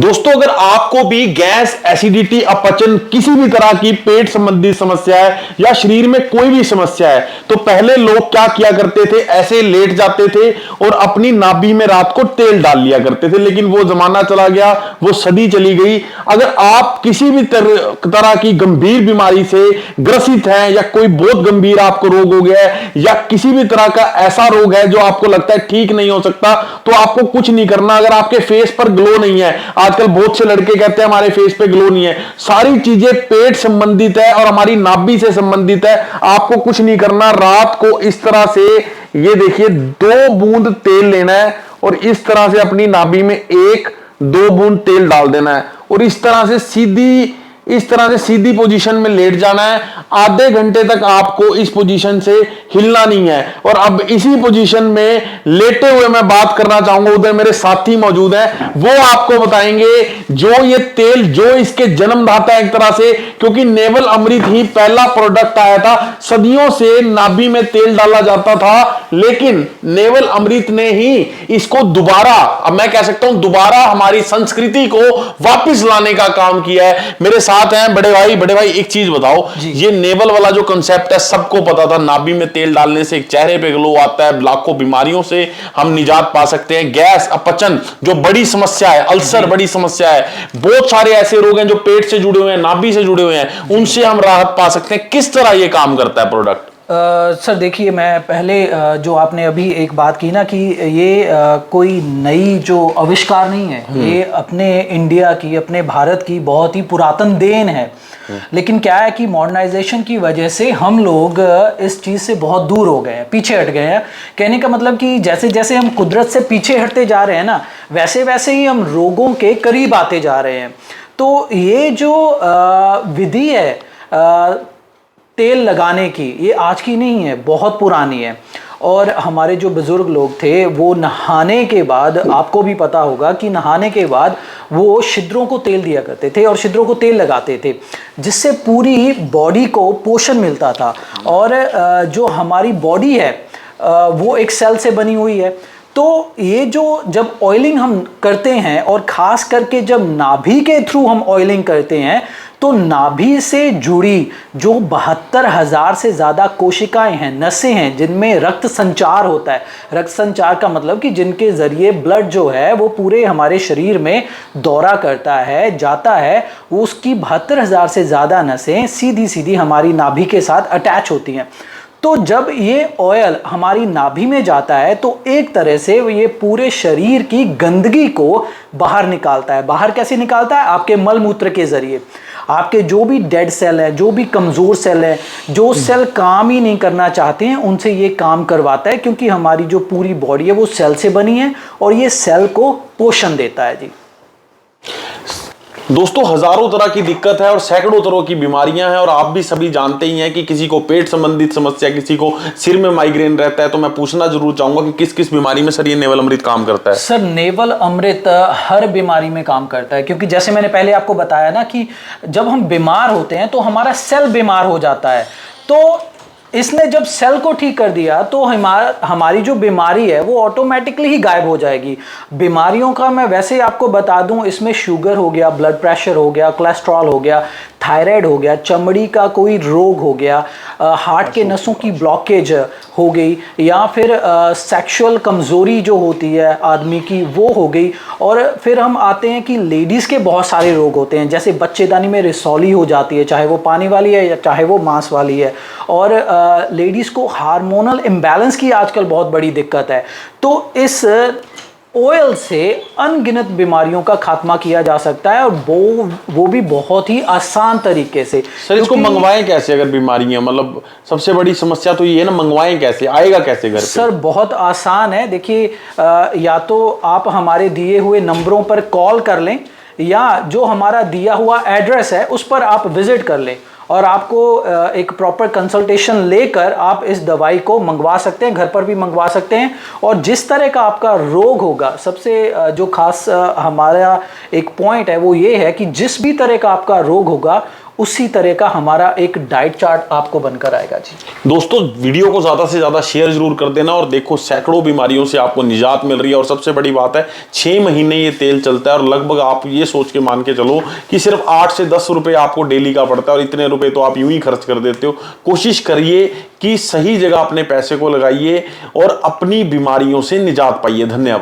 दोस्तों, अगर आपको भी गैस, एसिडिटी, अपचन, किसी भी तरह की पेट संबंधी समस्या है या शरीर में कोई भी समस्या है, तो पहले लोग क्या किया करते थे, ऐसे लेट जाते थे और अपनी नाभि में रात को तेल डाल लिया करते थे। लेकिन वो जमाना चला गया, वो सदी चली गई। अगर आप किसी भी तरह की गंभीर बीमारी से ग्रसित हैं या कोई बहुत गंभीर आपको रोग हो गया है या किसी भी तरह का ऐसा रोग है जो आपको लगता है ठीक नहीं हो सकता, तो आपको कुछ नहीं करना। अगर आपके फेस पर ग्लो नहीं है, आजकल बहुत से लड़के कहते हैं हमारे फेस पे ग्लो नहीं है, सारी चीजें पेट संबंधित है और हमारी नाभि से संबंधित है। आपको कुछ नहीं करना, रात को इस तरह से ये देखिए 2 बूंद तेल लेना है और इस तरह से अपनी नाभि में 1-2 बूंद तेल डाल देना है और इस तरह से सीधी पोजीशन में लेट जाना है। आधे घंटे तक आपको इस पोजीशन से हिलना नहीं है। और अब इसी पोजीशन में लेटे हुए मैं बात करना चाहूंगा, उधर मेरे साथी मौजूद हैं, वो आपको बताएंगे जो ये तेल, जो इसके जन्मदाता है एक तरह से, क्योंकि नेवल अमृत ही पहला प्रोडक्ट आया था। सदियों से नाभि में तेल डाला जाता था, लेकिन नेवल अमृत ने ही इसको दोबारा, अब मैं कह सकता हूं दोबारा हमारी संस्कृति को वापस लाने का काम किया है। मेरे साथ हैं बड़े भाई, एक चीज बताओ, ये नेवल वाला जो कंसेप्ट है सबको पता था, नाभि में तेल डालने से एक चेहरे पे ग्लो आता है, लाखों बीमारियों से हम निजात पा सकते हैं। गैस, अपचन जो बड़ी समस्या है, अल्सर बड़ी समस्या है, बहुत सारे ऐसे रोग हैं जो पेट से जुड़े हुए हैं, नाभि से जुड़े हुए हैं, उनसे हम राहत पा सकते हैं। किस तरह ये काम करता है प्रोडक्ट? सर देखिए, मैं पहले जो आपने अभी एक बात की ना कि ये कोई नई जो आविष्कार नहीं है, ये अपने इंडिया की, अपने भारत की बहुत ही पुरातन देन है। लेकिन क्या है कि मॉडर्नाइजेशन की वजह से हम लोग इस चीज़ से बहुत दूर हो गए हैं, पीछे हट गए हैं। कहने का मतलब कि जैसे जैसे हम कुदरत से पीछे हटते जा रहे हैं ना, वैसे वैसे ही हम रोगों के करीब आते जा रहे हैं। तो ये जो विधि है तेल लगाने की, ये आज की नहीं है, बहुत पुरानी है। और हमारे जो बुज़ुर्ग लोग थे वो नहाने के बाद, आपको भी पता होगा कि नहाने के बाद वो छिद्रों को तेल दिया करते थे और छिद्रों को तेल लगाते थे, जिससे पूरी बॉडी को पोषण मिलता था। और जो हमारी बॉडी है वो एक सेल से बनी हुई है। तो ये जो जब ऑयलिंग हम करते हैं और ख़ास करके जब नाभि के थ्रू हम ऑयलिंग करते हैं, तो नाभि से जुड़ी जो 72,000 से ज़्यादा कोशिकाएं हैं, नसें हैं, जिनमें रक्त संचार होता है। रक्त संचार का मतलब कि जिनके ज़रिए ब्लड जो है वो पूरे हमारे शरीर में दौरा करता है, जाता है, वो उसकी 72,000 से ज़्यादा नसें सीधी सीधी हमारी नाभि के साथ अटैच होती हैं। तो जब ये ऑयल हमारी नाभि में जाता है तो एक तरह से ये पूरे शरीर की गंदगी को बाहर निकालता है। बाहर कैसे निकालता है? आपके मल मूत्र के ज़रिए। आपके जो भी डेड सेल है, जो भी कमज़ोर सेल है, जो सेल काम ही नहीं करना चाहते हैं, उनसे ये काम करवाता है, क्योंकि हमारी जो पूरी बॉडी है वो सेल से बनी है और ये सेल को पोषण देता है। जी दोस्तों, हजारों तरह की दिक्कत है और सैकड़ों तरह की बीमारियां हैं और आप भी सभी जानते ही हैं कि किसी को पेट संबंधित समस्या, किसी को सिर में माइग्रेन रहता है। तो मैं पूछना जरूर चाहूंगा कि किस किस बीमारी में सर ये नेवल अमृत काम करता है? सर नेवल अमृत हर बीमारी में काम करता है, क्योंकि जैसे मैंने पहले आपको बताया ना कि जब हम बीमार होते हैं तो हमारा सेल बीमार हो जाता है। तो इसने जब सेल को ठीक कर दिया तो हमारी जो बीमारी है वो ऑटोमेटिकली ही गायब हो जाएगी। बीमारियों का मैं वैसे आपको बता दूं, इसमें शुगर हो गया, ब्लड प्रेशर हो गया, कोलेस्ट्रॉल हो गया, थायराइड हो गया, चमड़ी का कोई रोग हो गया, हार्ट के नसों की ब्लॉकेज हो गई, या फिर सेक्सुअल कमज़ोरी जो होती है आदमी की वो हो गई। और फिर हम आते हैं कि लेडीज़ के बहुत सारे रोग होते हैं, जैसे बच्चेदानी में रिसौली हो जाती है, चाहे वो पानी वाली है या चाहे वो मांस वाली है। और लेडीज़ को हार्मोनल इम्बैलेंस की आजकल बहुत बड़ी दिक्कत है। तो इस ऑयल से अनगिनत बीमारियों का खात्मा किया जा सकता है, और वो भी बहुत ही आसान तरीके से। सर इसको मंगवाएं कैसे? अगर बीमारी है, मतलब सबसे बड़ी समस्या तो ये है ना, मंगवाएं कैसे, आएगा कैसे घर पे? सर बहुत आसान है। देखिए, या तो आप हमारे दिए हुए नंबरों पर कॉल कर लें, या जो हमारा दिया हुआ एड्रेस है उस पर आप विजिट कर लें और आपको एक प्रॉपर कंसल्टेशन लेकर आप इस दवाई को मंगवा सकते हैं, घर पर भी मंगवा सकते हैं। और जिस तरह का आपका रोग होगा, सबसे जो खास हमारा एक पॉइंट है वो ये है कि जिस भी तरह का आपका रोग होगा उसी तरह का हमारा एक डाइट चार्ट आपको बनकर आएगा जी। दोस्तों वीडियो को ज्यादा से ज्यादा शेयर जरूर कर देना और देखो सैकड़ों बीमारियों से आपको निजात मिल रही है। और सबसे बड़ी बात है 6 महीने ये तेल चलता है और लगभग आप ये सोच के मान के चलो कि सिर्फ 8 से 10 रुपए आपको डेली का पड़ता है और इतने रुपए तो आप यूं ही खर्च कर देते हो। कोशिश करिए कि सही जगह अपने पैसे को लगाइए और अपनी बीमारियों से निजात पाइए। धन्यवाद।